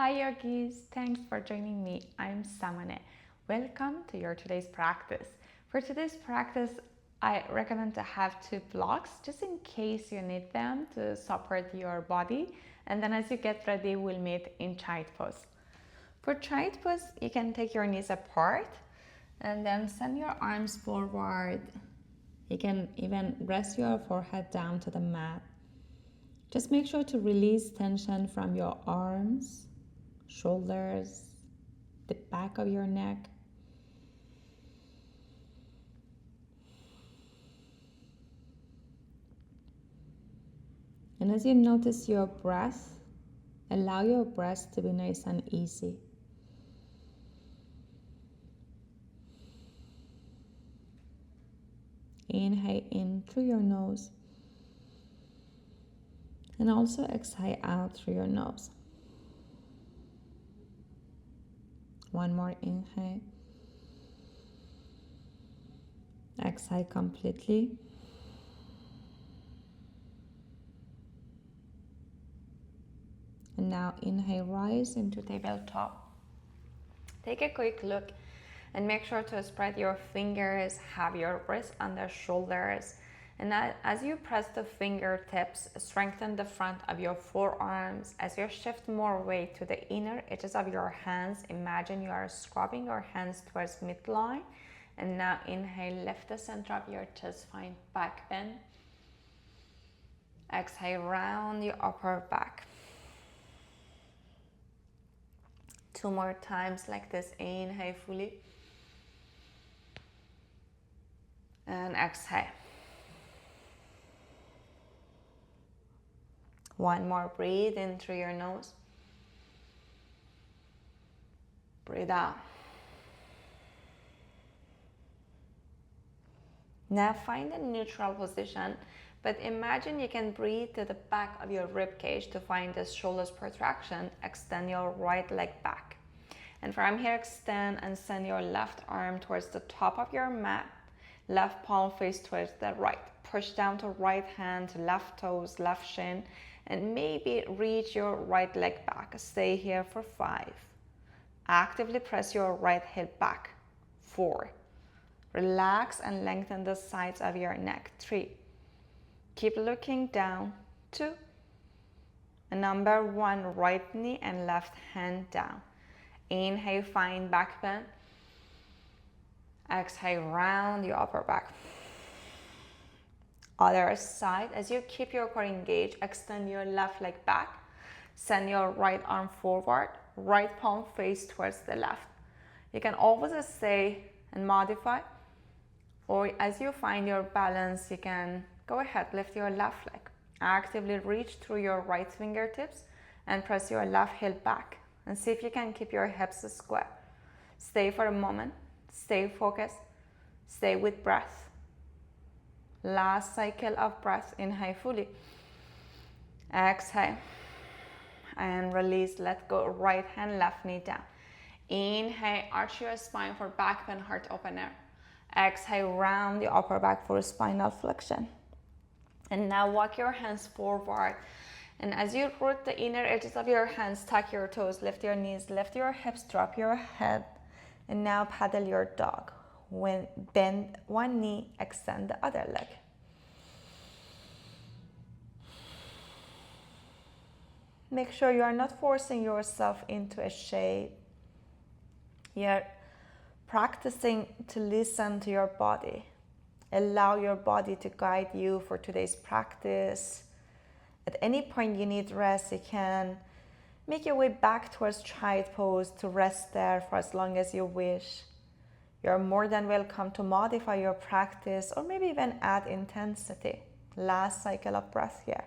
Hi yogis, thanks for joining me. I'm Samane. Welcome to your today's practice. For today's practice, I recommend to have 2 blocks just in case you need them to support your body. And then as you get ready, we'll meet in child pose. For child pose, you can take your knees apart and then send your arms forward. You can even rest your forehead down to the mat. Just make sure to release tension from your arms, shoulders, the back of your neck. And as you notice your breath, allow your breath to be nice and easy. Inhale in through your nose and also exhale out through your nose. One more inhale. Exhale completely. And now inhale, rise into tabletop. Take a quick look and make sure to spread your fingers, have your wrists on the shoulders. And as you press the fingertips, strengthen the front of your forearms. As you shift more weight to the inner edges of your hands, imagine you are scrubbing your hands towards midline. And now inhale, lift the center of your chest, find back bend. Exhale, round your upper back. 2 more times like this. Inhale fully. And exhale. One more, breathe in through your nose. Breathe out. Now find a neutral position, but imagine you can breathe to the back of your rib cage to find the shoulders protraction. Extend your right leg back. And from here, extend and send your left arm towards the top of your mat. Left palm face towards the right. Push down to right hand, left toes, left shin, and maybe reach your right leg back. Stay here for 5. Actively press your right hip back. 4. Relax and lengthen the sides of your neck. 3. Keep looking down. 2. And number 1, right knee and left hand down. Inhale, find back bend. Exhale, round your upper back. Other side, as you keep your core engaged, extend your left leg back. Send your right arm forward, right palm face towards the left. You can always stay and modify, or as you find your balance, you can go ahead, lift your left leg. Actively reach through your right fingertips and press your left hip back. And see if you can keep your hips square. Stay for a moment. Stay focused. Stay with breath. Last cycle of breath. Inhale fully. Exhale. And release. Let go. Right hand, left knee down. Inhale. Arch your spine for back bend, heart opener. Exhale. Round the upper back for spinal flexion. And now walk your hands forward. And as you root the inner edges of your hands, tuck your toes, lift your knees, lift your hips, drop your head. And now paddle your dog. When bend one knee, extend the other leg. Make sure you are not forcing yourself into a shape. You're practicing to listen to your body. Allow your body to guide you for today's practice. At any point you need rest, you can make your way back towards child pose to rest there for as long as you wish. You're more than welcome to modify your practice or maybe even add intensity. Last cycle of breath here.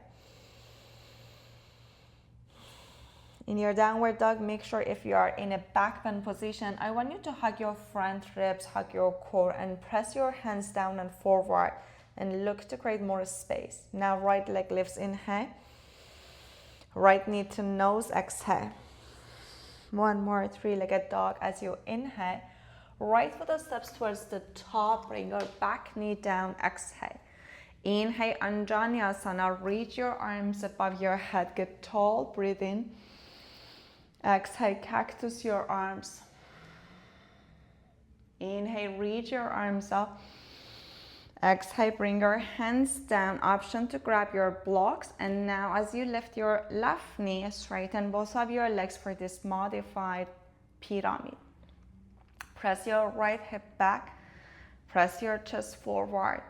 In your downward dog, make sure if you are in a back bend position, I want you to hug your front ribs, hug your core, and press your hands down and forward and look to create more space. Now right leg lifts, inhale. Right knee to nose, exhale. One more, 3-legged dog as you inhale. Right foot steps towards the top, bring your back knee down, exhale. Inhale, Anjaneyasana, reach your arms above your head, get tall, breathe in. Exhale, cactus your arms. Inhale, reach your arms up. Exhale, bring your hands down. Option to grab your blocks. And now as you lift your left knee, straighten both of your legs for this modified pyramid. Press your right hip back. Press your chest forward.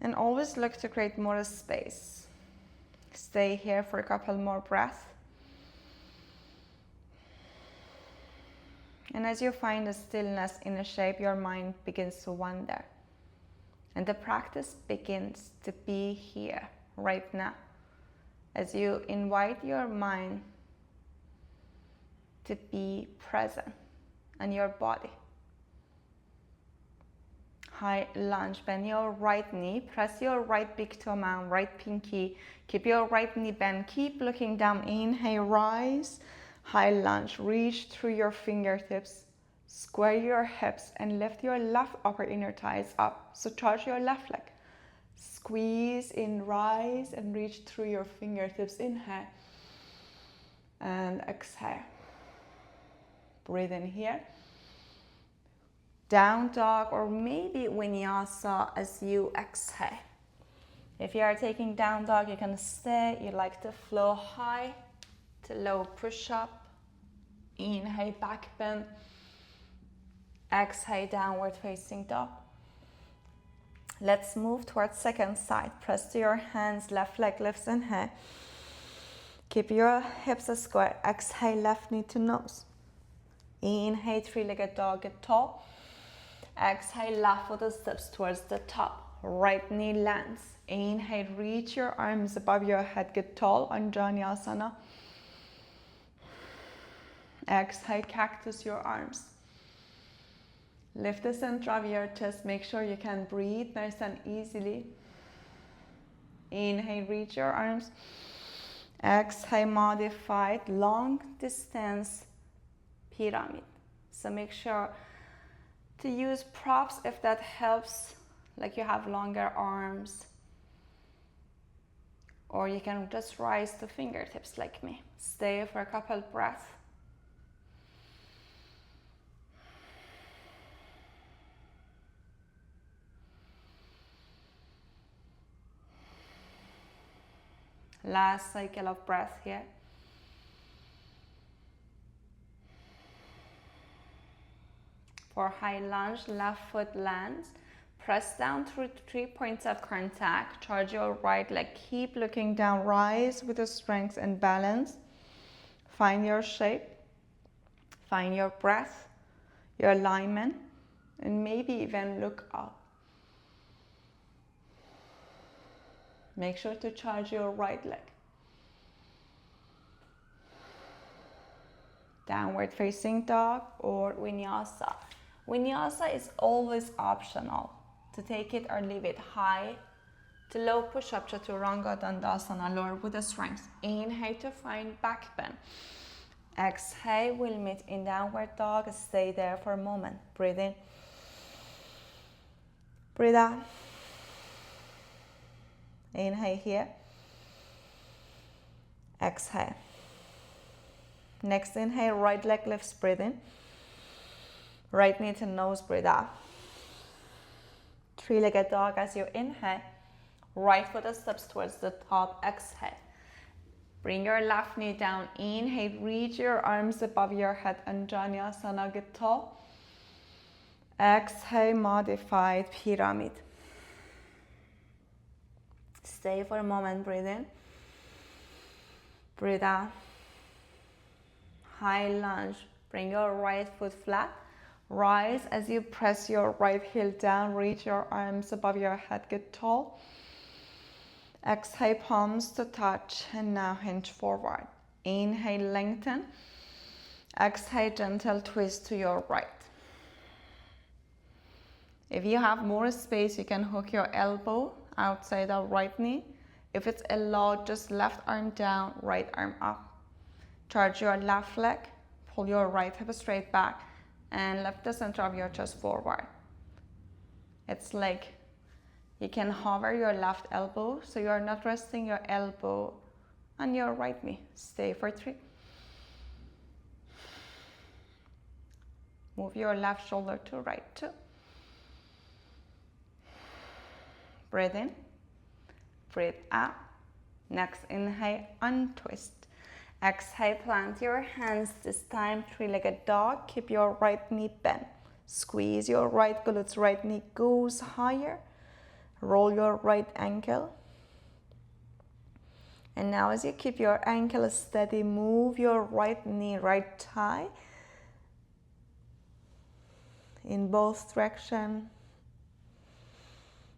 And always look to create more space. Stay here for a couple more breaths. And as you find a stillness in a shape, your mind begins to wander. And the practice begins to be here, right now. As you invite your mind to be present on your body. High lunge, bend your right knee, press your right big toe mound, right pinky, keep your right knee bent, keep looking down, inhale, rise, high lunge, reach through your fingertips, square your hips and lift your left upper inner thighs up, so charge your left leg, squeeze in, rise and reach through your fingertips, inhale and exhale, breathe in here. Down dog or maybe vinyasa as you exhale. If you are taking down dog, you can stay. You like to flow high to low push up. Inhale, back bend. Exhale, downward facing dog. Let's move towards second side. Press to your hands, left leg lifts, inhale. Keep your hips square. Exhale, left knee to nose. Inhale, three-legged dog, get tall. Exhale, left foot steps towards the top. Right knee lands. Inhale, reach your arms above your head, get tall, Anjaneyasana. Exhale, cactus your arms. Lift the center of your chest. Make sure you can breathe nice and easily. Inhale, reach your arms. Exhale, modified long distance pyramid. So make sure to use props if that helps, like you have longer arms. Or you can just rise to fingertips like me. Stay for a couple breaths. Last cycle of breath here. For high lunge, left foot lands. Press down through 3 points of contact. Charge your right leg. Keep looking down. Rise with the strength and balance. Find your shape. Find your breath, your alignment, and maybe even look up. Make sure to charge your right leg. Downward facing dog or vinyasa. Vinyasa is always optional. To take it or leave it. High to low push-up, chaturanga dandasana, lower with the strength. Inhale to find back bend. Exhale, we'll meet in downward dog. Stay there for a moment. Breathe in. Breathe out. Inhale here. Exhale. Next inhale, right leg lifts, breathe in. Right knee to nose, breathe out. Three-legged dog as you inhale. Right foot steps towards the top, exhale. Bring your left knee down, inhale, reach your arms above your head, Anjaneyasana, get tall. Exhale, modified pyramid. Stay for a moment, breathe in. Breathe out. High lunge, bring your right foot flat. Rise as you press your right heel down, reach your arms above your head, get tall. Exhale, palms to touch, and now hinge forward. Inhale, lengthen. Exhale, gentle twist to your right. If you have more space, you can hook your elbow outside of right knee. If it's allowed, just left arm down, right arm up. Charge your left leg, pull your right hip straight back, and lift the center of your chest forward. It's like you can hover your left elbow, so you're not resting your elbow on your right knee. Stay for 3, Move your left shoulder to right, 2. Breathe in, breathe out. Next inhale, untwist. Exhale, plant your hands, this time three-legged dog. Keep your right knee bent. Squeeze your right glutes, right knee goes higher. Roll your right ankle. And now as you keep your ankle steady, move your right knee, right thigh in both directions.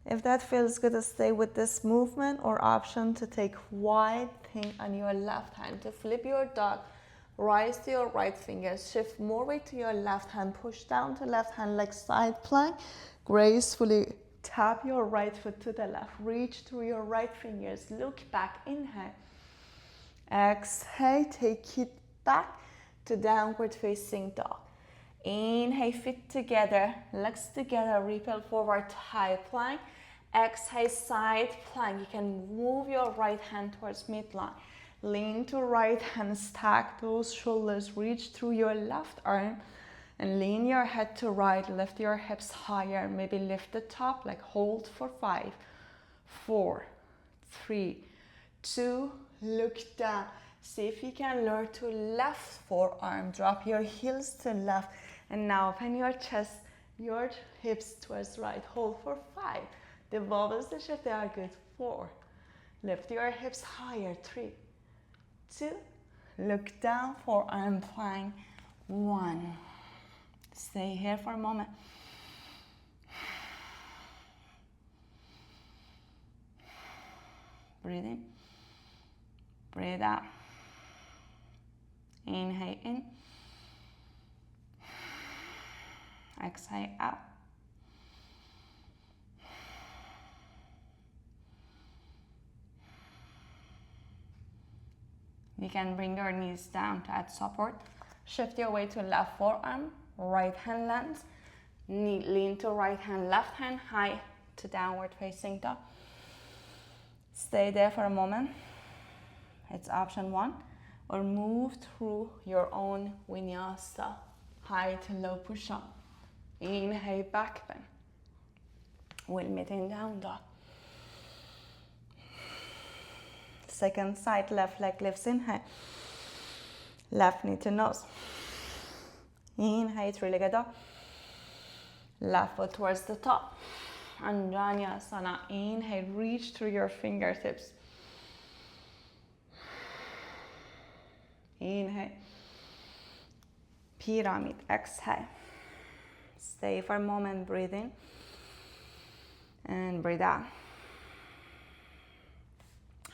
If that feels good, to stay with this movement, or option to take wide thing on your left hand. To flip your dog, rise to your right finger, shift more weight to your left hand, push down to left hand like side plank. Gracefully tap your right foot to the left, reach through your right fingers, look back, inhale. Exhale, take it back to downward facing dog. Inhale, feet together, legs together, repel forward, high plank. Exhale, side plank. You can move your right hand towards midline. Lean to right hand, stack those shoulders, reach through your left arm, and lean your head to right, lift your hips higher, maybe lift the top, like hold for 5, 4, 3, 2, look down. See if you can lower to left forearm, drop your heels to left, and now open your chest, your hips towards right, hold for 5. The wobbles, the shift, they are good. 4, lift your hips higher, 3, 2, look down, forearm plank, 1. Stay here for a moment. Breathe in, breathe out. Inhale in, exhale out. You can bring your knees down to add support. Shift your weight to left forearm, right hand lands. Knee, lean to right hand, left hand high to downward facing dog. Stay there for a moment. It's option 1. Or move through your own vinyasa, high to low push-up. Inhale, back bend. We'll meet in down dog. Second side, left leg lifts, inhale. Left knee to nose. Inhale, three-legged dog. Left foot towards the top. Anjaneyasana. Inhale, reach through your fingertips. Inhale. Pyramid. Exhale. Stay for a moment, breathe in. And breathe out.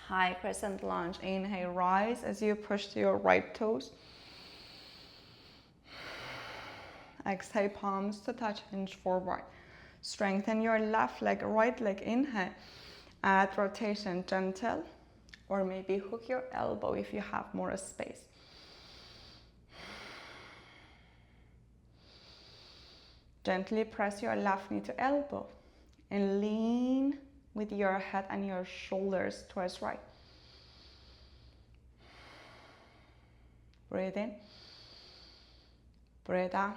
High crescent lunge. Inhale, rise as you push to your right toes. Exhale, palms to touch, hinge forward. Strengthen your left leg, right leg. Inhale. Add rotation, gentle. Or maybe hook your elbow if you have more space. Gently press your left knee to elbow and lean with your head and your shoulders towards right. Breathe in, breathe out.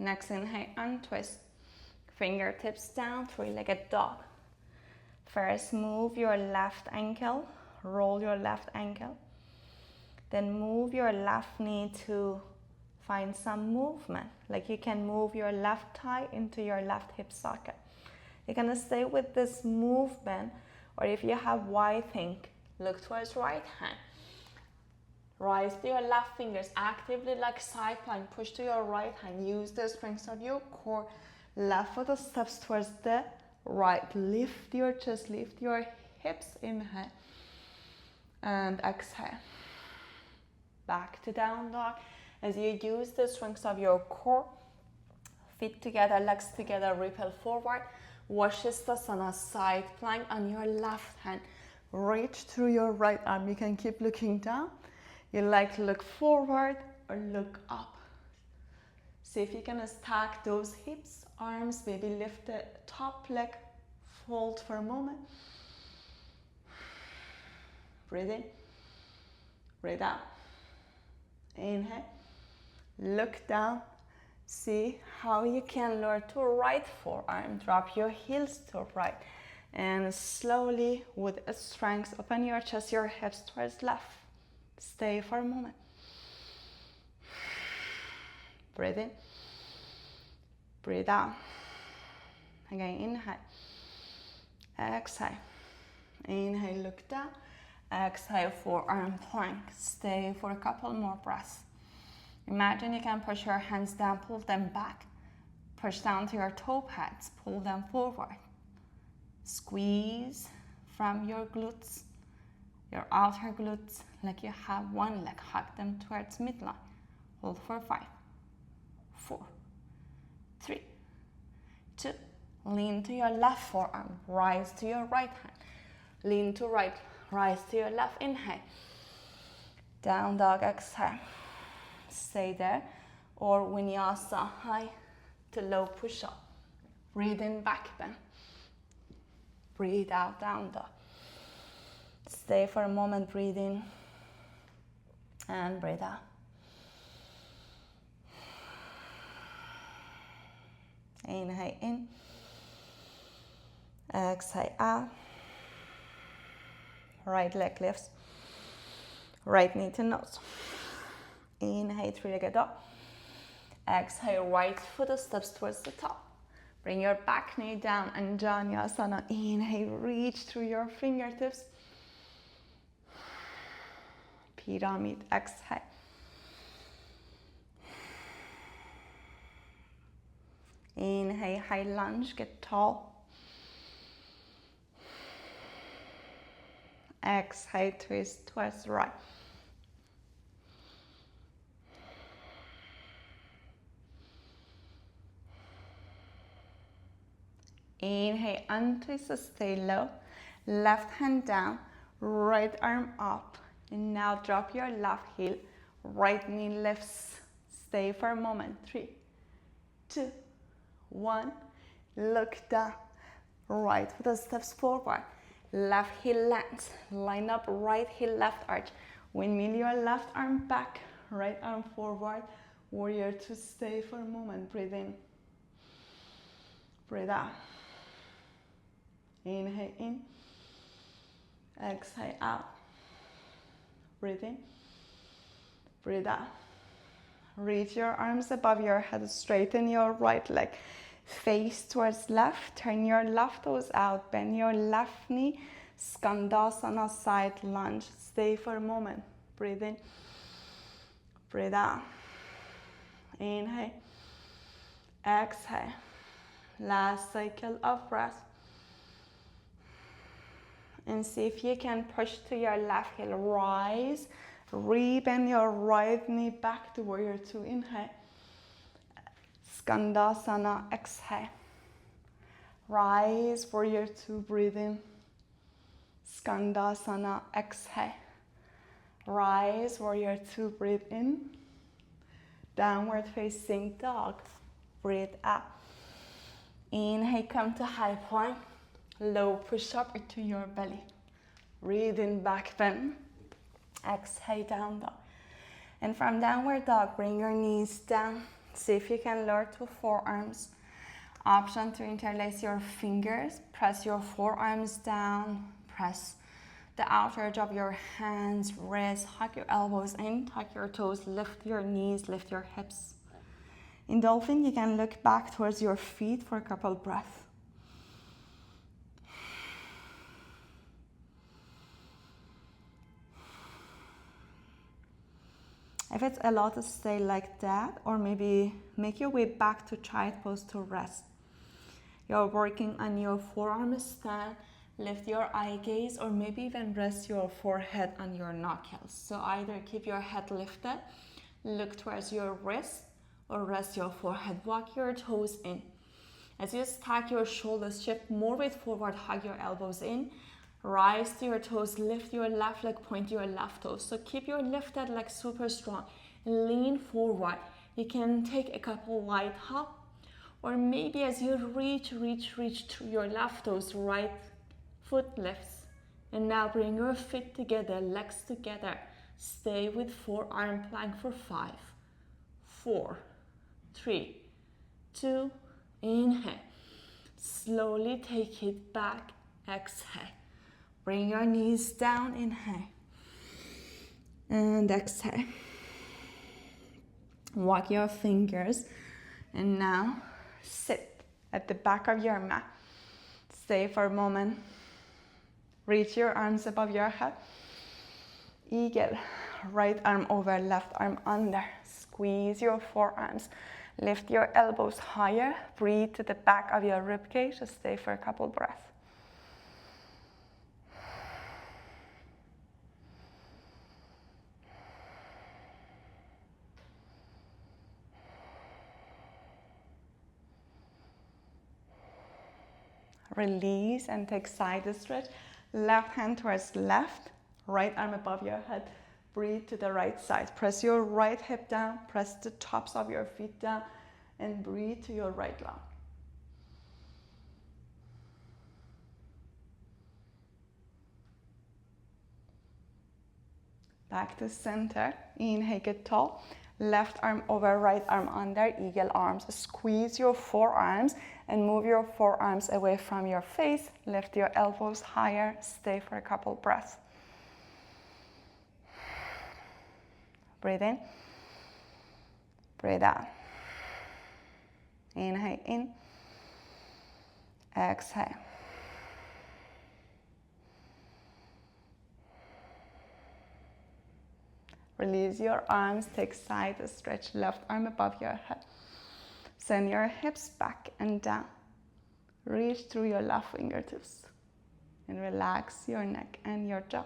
Next inhale, untwist. Fingertips down, three-legged dog. First, move your left ankle, roll your left ankle. Then move your left knee to find some movement. Like you can move your left thigh into your left hip socket. You're gonna stay with this movement, or if you have wide think, look towards right hand. Rise to your left fingers, actively like side plank, push to your right hand, use the strength of your core. Left foot steps towards the right, lift your chest, lift your hips, inhale, and exhale. Back to down dog. As you use the strength of your core, feet together, legs together, repel forward. Vashisthasana, side plank on your left hand. Reach through your right arm. You can keep looking down. You like to look forward or look up. See if you can stack those hips, arms, maybe lift the top leg, fold for a moment. Breathe in, Breathe out. Inhale. Look down. See how you can lower to right forearm. Drop your heels to right. And slowly, with strength, open your chest, your hips towards left. Stay for a moment. Breathe in. Breathe out. Again, inhale. Exhale. Inhale, look down. Exhale, forearm plank. Stay for a couple more breaths. Imagine you can push your hands down, pull them back. Push down to your toe pads, pull them forward. Squeeze from your glutes, your outer glutes, like you have one leg. Hug them towards midline. Hold for 5, 4, 3, 2. Lean to your left forearm. Rise to your right hand. Lean to right. Rise to your left. Inhale. Down dog. Exhale. Stay there. Or vinyasa, high to low push-up. Breathe in, back bend. Breathe out, down dog. Stay for a moment. Breathe in and breathe out. Inhale in. Exhale out. Right leg lifts. Right knee to nose. Inhale, three-legged dog. Exhale, right foot steps towards the top. Bring your back knee down, Anjaneyasana. Inhale, reach through your fingertips. Pyramid, exhale. Inhale, high lunge, get tall. Exhale, twist towards right. Inhale, untwist, stay low. Left hand down, right arm up. And now drop your left heel, right knee lifts. Stay for a moment. 3, 2, 1. Look down. Right foot steps forward. Left heel lands. Line up right heel, left arch. Windmill your left arm back, right arm forward. Warrior 2, stay for a moment. Breathe in. Breathe out. Inhale in. Exhale out. Breathe in. Breathe out. Reach your arms above your head. Straighten your right leg. Face towards left. Turn your left toes out. Bend your left knee. Skandasana, side lunge. Stay for a moment. Breathe in. Breathe out. Inhale. Exhale. Last cycle of breath. And see if you can push to your left heel. Rise. Rebend your right knee back to warrior 2. Inhale. Skandasana. Exhale. Rise. Warrior 2. Breathe in. Skandasana. Exhale. Rise. Warrior 2. Breathe in. Downward facing dog. Breathe out. Inhale, come to high plank. Low push up into your belly. Breathe in, back bend. Exhale, down dog. And from downward dog, bring your knees down. See if you can lower to forearms. Option to interlace your fingers. Press your forearms down. Press the outer edge of your hands, wrists. Hug your elbows in. Tuck your toes. Lift your knees. Lift your hips. In dolphin, you can look back towards your feet for a couple breaths. If it's a lot, stay like that, or maybe make your way back to child pose to rest. You're working on your forearm stand. Lift your eye gaze, or maybe even rest your forehead on your knuckles. So either keep your head lifted, look towards your wrist, or rest your forehead. Walk your toes in. As you stack your shoulders, shift more weight forward, hug your elbows in. Rise to your toes, lift your left leg, point your left toes. So keep your lifted leg super strong. Lean forward. You can take a couple wide hop, or maybe as you reach to your left toes, right foot lifts. And now bring your feet together, legs together. Stay with forearm plank for 5, 4, 3, 2, inhale. Slowly take it back, exhale. Bring your knees down, inhale. And exhale. Walk your fingers. And now sit at the back of your mat. Stay for a moment. Reach your arms above your head. Eagle. Right arm over, left arm under. Squeeze your forearms. Lift your elbows higher. Breathe to the back of your ribcage. Just stay for a couple breaths. Release and take side stretch. Left hand towards left. Right arm above your head. Breathe to the right side. Press your right hip down. Press the tops of your feet down. And breathe to your right lung. Back to center. Inhale, get tall. Left arm over, right arm under, eagle arms. Squeeze your forearms and move your forearms away from your face. Lift your elbows higher. Stay for a couple breaths. Breathe in. Breathe out. Inhale in. Exhale. Release your arms, take side stretch, left arm above your head. Send your hips back and down. Reach through your left fingertips and relax your neck and your jaw.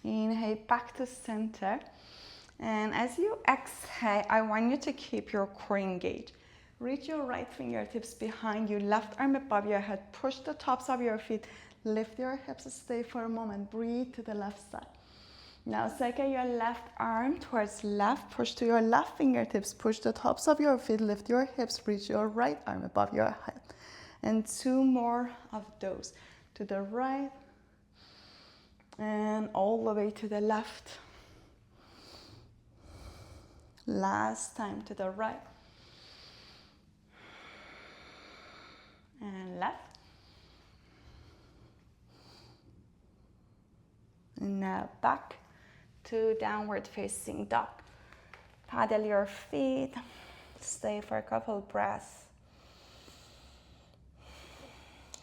Inhale back to center. And as you exhale, I want you to keep your core engaged. Reach your right fingertips behind you, left arm above your head. Push the tops of your feet. Lift your hips, stay for a moment. Breathe to the left side. Now circle your left arm towards left. Push to your left fingertips. Push the tops of your feet. Lift your hips. Reach your right arm above your head. And 2 more of those. To the right. And all the way to the left. Last time to the right. And left. And now back to downward facing dog. Paddle your feet. Stay for a couple breaths.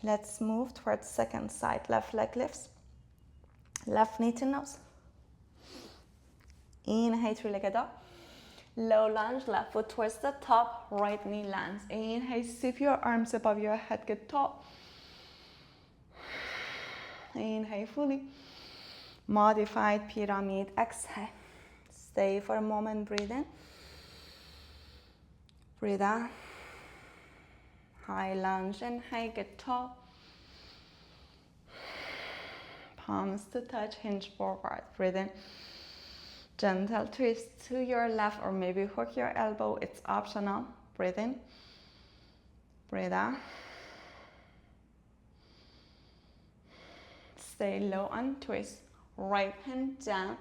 Let's move towards second side. Left leg lifts. Left knee to nose. Inhale, three-legged dog. Low lunge, left foot towards the top, right knee lands. Inhale, sweep your arms above your head, get tall. Inhale fully. Modified pyramid, exhale. Stay for a moment, breathe in. Breathe out. High lunge, inhale, get tall. Palms to touch, hinge forward, breathe in. Gentle twist to your left or maybe hook your elbow, it's optional. Breathe in. Breathe out. Stay low and twist. Right hand down.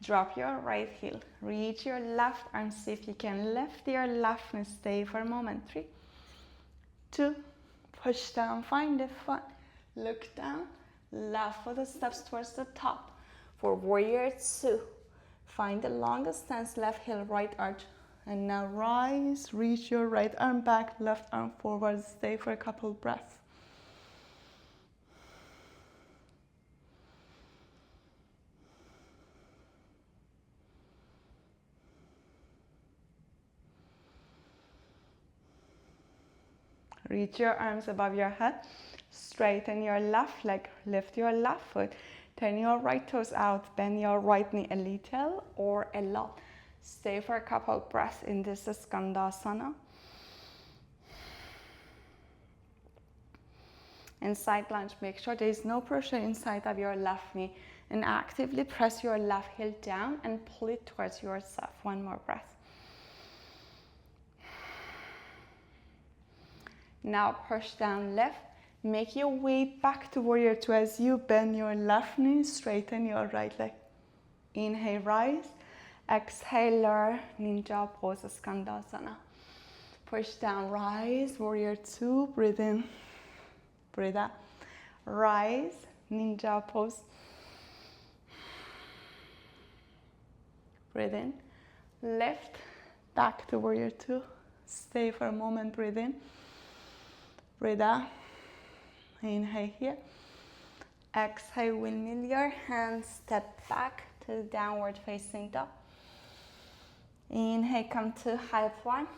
Drop your right heel. Reach your left arm. See if you can lift your left knee. Stay for a moment. 3, 2, push down. Find the foot. Look down. Left foot steps towards the top. For warrior 2. Find the longest stance, left heel, right arch. And now rise, reach your right arm back, left arm forward. Stay for a couple breaths. Reach your arms above your head. Straighten your left leg, lift your left foot. Turn your right toes out, bend your right knee a little or a lot. Stay for a couple breaths in this Skandasana. And side lunge, make sure there is no pressure inside of your left knee. And actively press your left heel down and pull it towards yourself. 1 more breath. Now push down left. Make your way back to warrior two as you bend your left knee, straighten your right leg. Inhale, rise. Exhale, lower, ninja pose, skandasana. Push down, rise, warrior two, breathe in, breathe out. Rise, ninja pose. Breathe in, lift, back to warrior two. Stay for a moment, breathe in, breathe out. Inhale here. Exhale, windmill your hands, step back to downward facing dog. Inhale, come to high plank.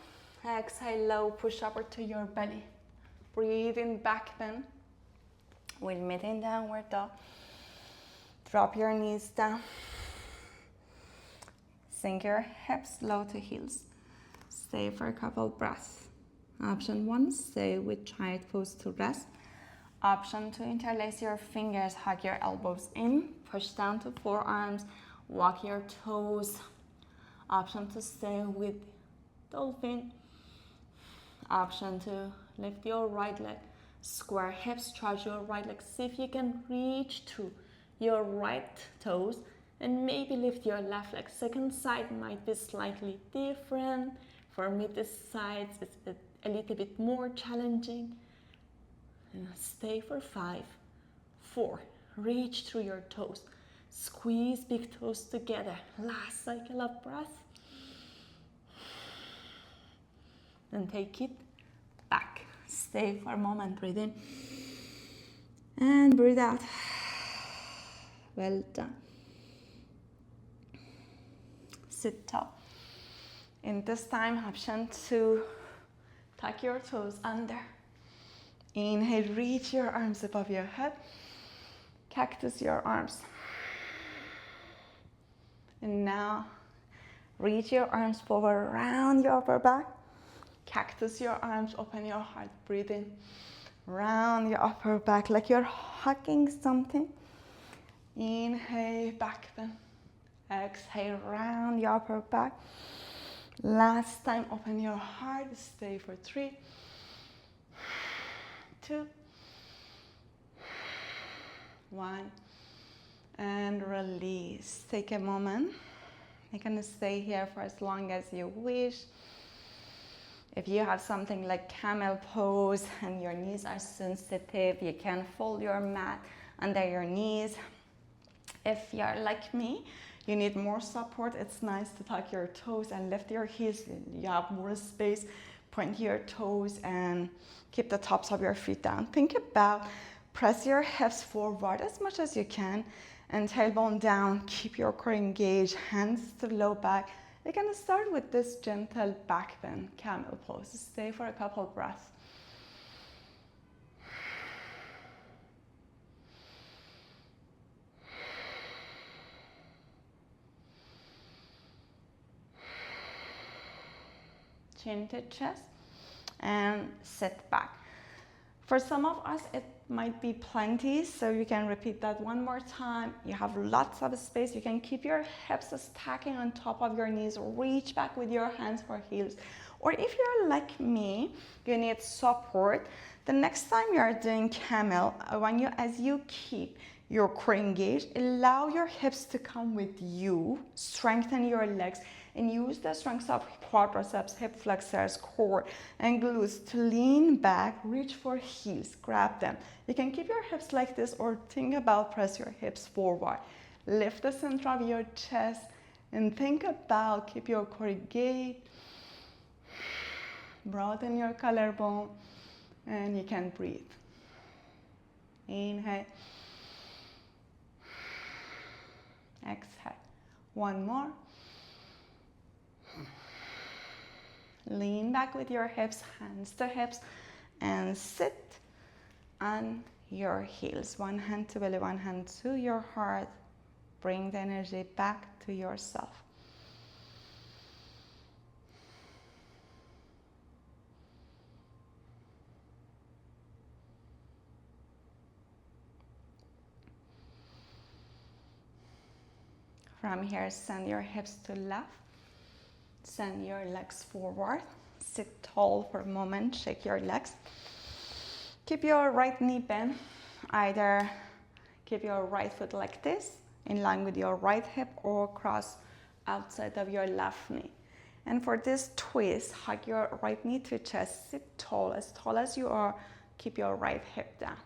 Exhale, low push upward to your belly. Breathe in, back bend. We'll meet in downward dog. Drop your knees down. Sink your hips low to heels. Stay for a couple breaths. Option one, stay with child pose to rest. Option two, interlace your fingers, hug your elbows in, push down to forearms, walk your toes. Option to stay with dolphin. Option to lift your right leg, square hips, stretch your right leg. See if you can reach to your right toes and maybe lift your left leg. Second side might be slightly different. For me, this side is a little bit more challenging. And stay for 5, 4, reach through your toes. Squeeze big toes together. Last cycle of breath. And take it back. Stay for a moment, breathe in. And breathe out. Well done. Sit tall. In this time, option 2, tuck your toes under. Inhale, reach your arms above your head. Cactus your arms. And now, reach your arms forward, round your upper back. Cactus your arms, open your heart, breathe in. Round your upper back like you're hugging something. Inhale, back bend. Exhale, round your upper back. Last time, open your heart, stay for 3, 2, 1, and release. Take a moment. You can stay here for as long as you wish. If you have something like camel pose and your knees are sensitive, you can fold your mat under your knees. If you're like me, you need more support, it's nice to tuck your toes and lift your heels. You have more space, point your toes and keep the tops of your feet down. Think about press your hips forward as much as you can and tailbone down. Keep your core engaged, hands to low back. You can start with this gentle back bend, camel pose. Stay for a couple breaths. Chin to chest and sit back. For some of us, it might be plenty, so you can repeat that one more time. You have lots of space. You can keep your hips stacking on top of your knees. Reach back with your hands for heels. Or if you're like me, you need support. The next time you are doing camel, as you keep your core engaged, allow your hips to come with you. Strengthen your legs and use the strength of quadriceps, hip flexors, core, and glutes to lean back, reach for heels, grab them. You can keep your hips like this or think about press your hips forward. Lift the center of your chest and think about keep your core engaged. Broaden your collarbone and you can breathe. Inhale. Exhale. One more. Lean back with your hips, hands to hips, and sit on your heels. One hand to belly, one hand to your heart. Bring the energy back to yourself. From here, send your hips to left. Send your legs forward. Sit tall for a moment. Shake your legs. Keep your right knee bent. Either keep your right foot like this, in line with your right hip, or cross outside of your left knee. And for this twist, hug your right knee to chest, sit tall as you are, keep your right hip down.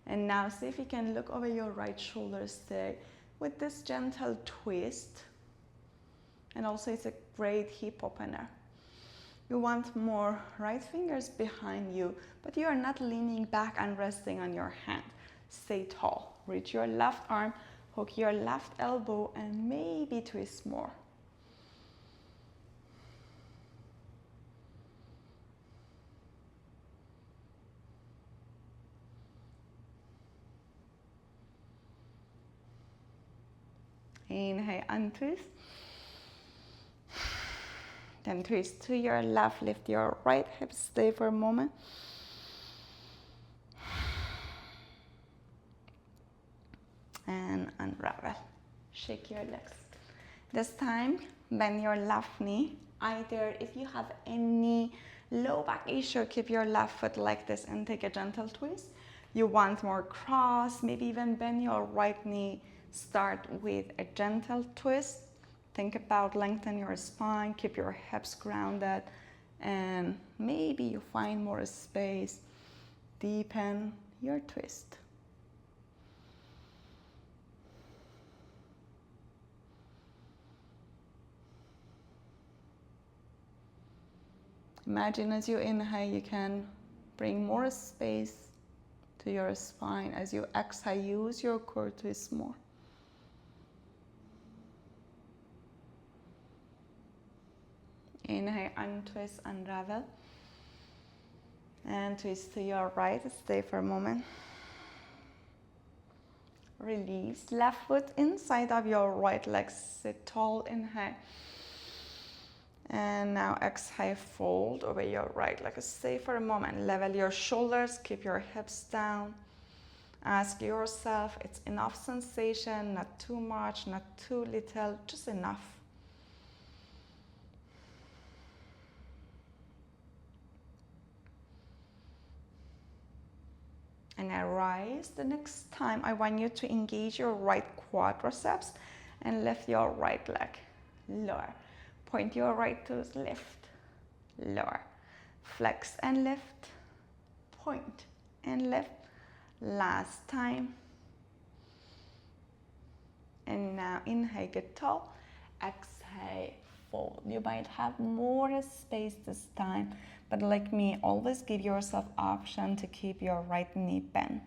And now see if you can look over your right shoulder, stay with this gentle twist. And also it's a great hip opener. You want more right fingers behind you, but you are not leaning back and resting on your hand. Stay tall, reach your left arm, hook your left elbow, and maybe twist more. Inhale and twist. Then twist to your left, lift your right hip, stay for a moment. And unravel. Shake your legs. This time, bend your left knee. Either if you have any low back issue, keep your left foot like this and take a gentle twist. You want more cross, maybe even bend your right knee. Start with a gentle twist. Think about lengthen your spine, keep your hips grounded, and maybe you find more space. Deepen your twist. Imagine as you inhale, you can bring more space to your spine. As you exhale, use your core to twist more. Inhale, untwist, unravel. And twist to your right, stay for a moment. Release, left foot inside of your right leg, sit tall, inhale. And now exhale, fold over your right leg, stay for a moment. Level your shoulders, keep your hips down. Ask yourself, it's enough sensation, not too much, not too little, just enough. And now rise. The next time I want you to engage your right quadriceps and lift your right leg. Lower. Point your right toes, lift. Lower. Flex and lift. Point and lift. Last time. And now inhale, get tall. Exhale, fold. You might have more space this time, but like me, always give yourself option to keep your right knee bent.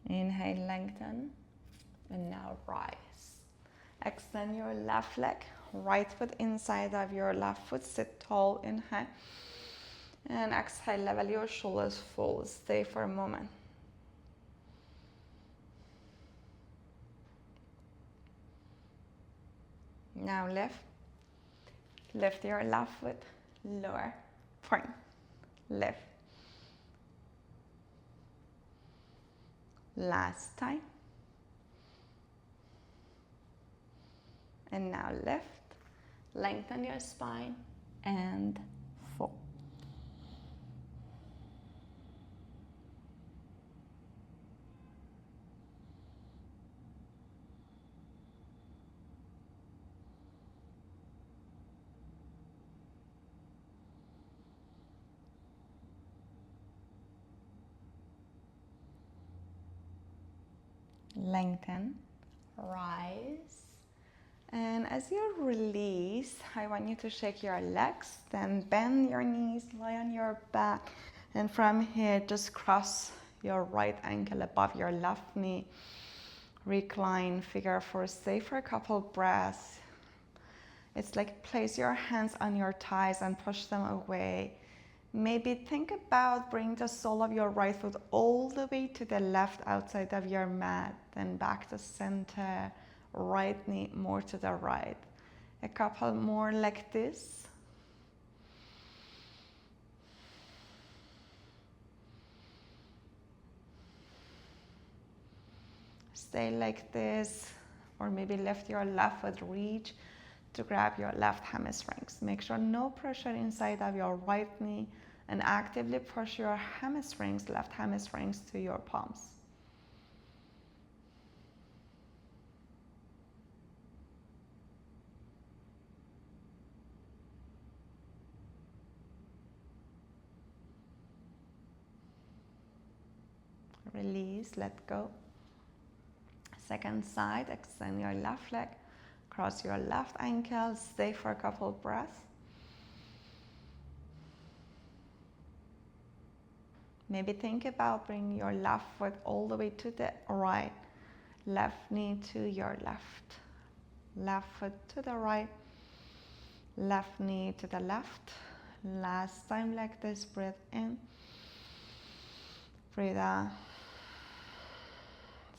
Inhale, lengthen, and now rise. Extend your left leg, right foot inside of your left foot, sit tall, inhale. And exhale, level your shoulders full, stay for a moment. Now lift your left foot, lower, point, lift. Last time. And now lift, lengthen your spine, and fold. Lengthen, rise. And as you release, I want you to shake your legs, then bend your knees, lie on your back, and from here just cross your right ankle above your left knee. Recline, figure four, stay for a couple breaths. It's like place your hands on your thighs and push them away. Maybe think about bring the sole of your right foot all the way to the left outside of your mat, then back to center, right knee more to the right. A couple more like this. Stay like this, or maybe lift your left foot, reach to grab your left hamstrings. Make sure no pressure inside of your right knee, and actively push your hamstrings, left hamstrings, to your palms. Release, let go. Second side, extend your left leg, cross your left ankle, stay for a couple of breaths. Maybe think about bringing your left foot all the way to the right, left knee to your left foot to the right, left knee to the left. Last time like this, breathe in, breathe out.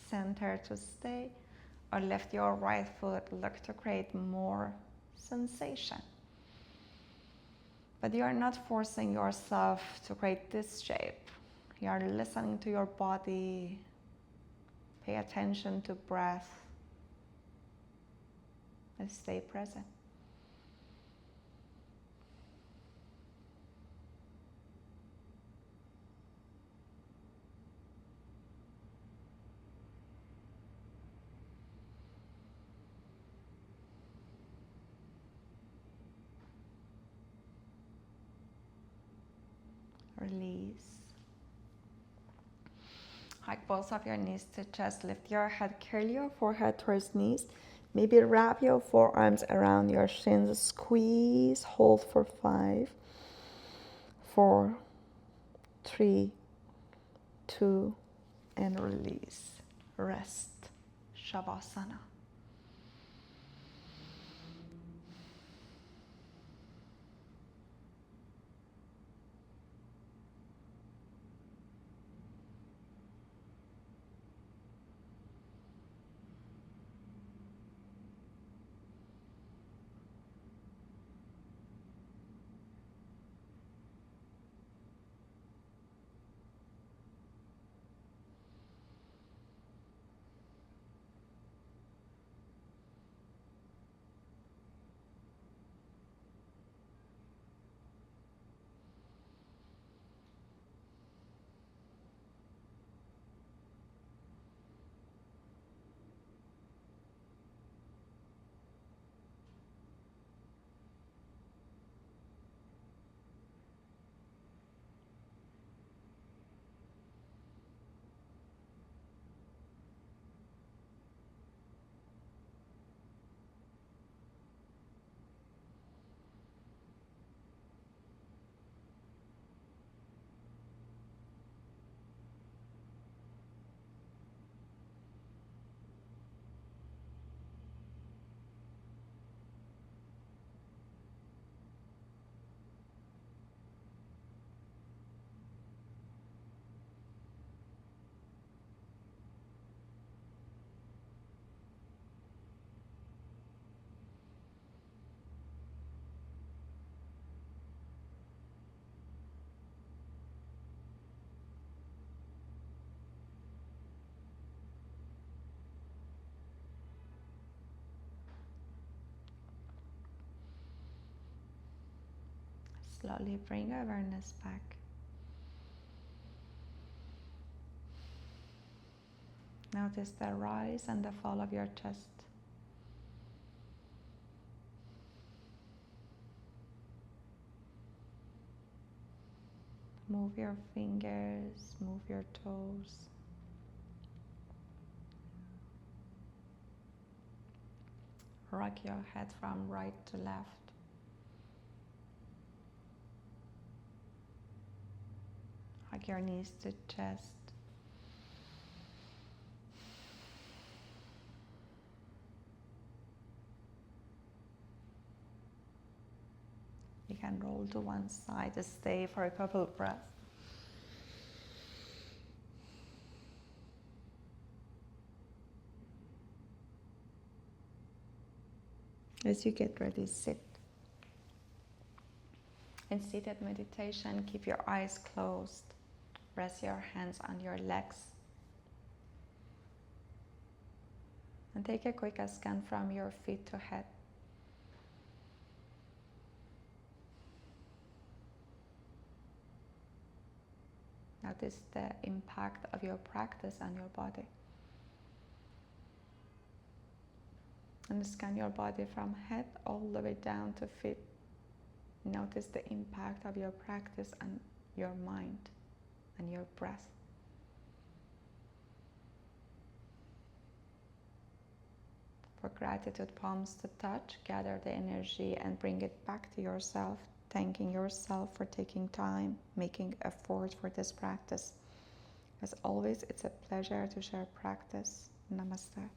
Center to stay, or lift your right foot, look to create more sensation. But you are not forcing yourself to create this shape. You are listening to your body. Pay attention to breath and stay present. Release. Hike both of your knees to chest. Lift your head, curl your forehead towards knees. Maybe wrap your forearms around your shins. Squeeze, hold for 5, 4, 3, 2, and release. Rest. Shavasana. Slowly bring awareness back. Notice the rise and the fall of your chest. Move your fingers, move your toes. Rock your head from right to left. Hug your knees to chest. You can roll to one side to stay for a couple of breaths. As you get ready, sit. In seated meditation, keep your eyes closed. Rest your hands on your legs. And take a quick scan from your feet to head. Notice the impact of your practice on your body. And scan your body from head all the way down to feet. Notice the impact of your practice on your mind and your breath. For gratitude, palms to touch, gather the energy and bring it back to yourself, thanking yourself for taking time, making effort for this practice. As always, it's a pleasure to share practice. Namaste.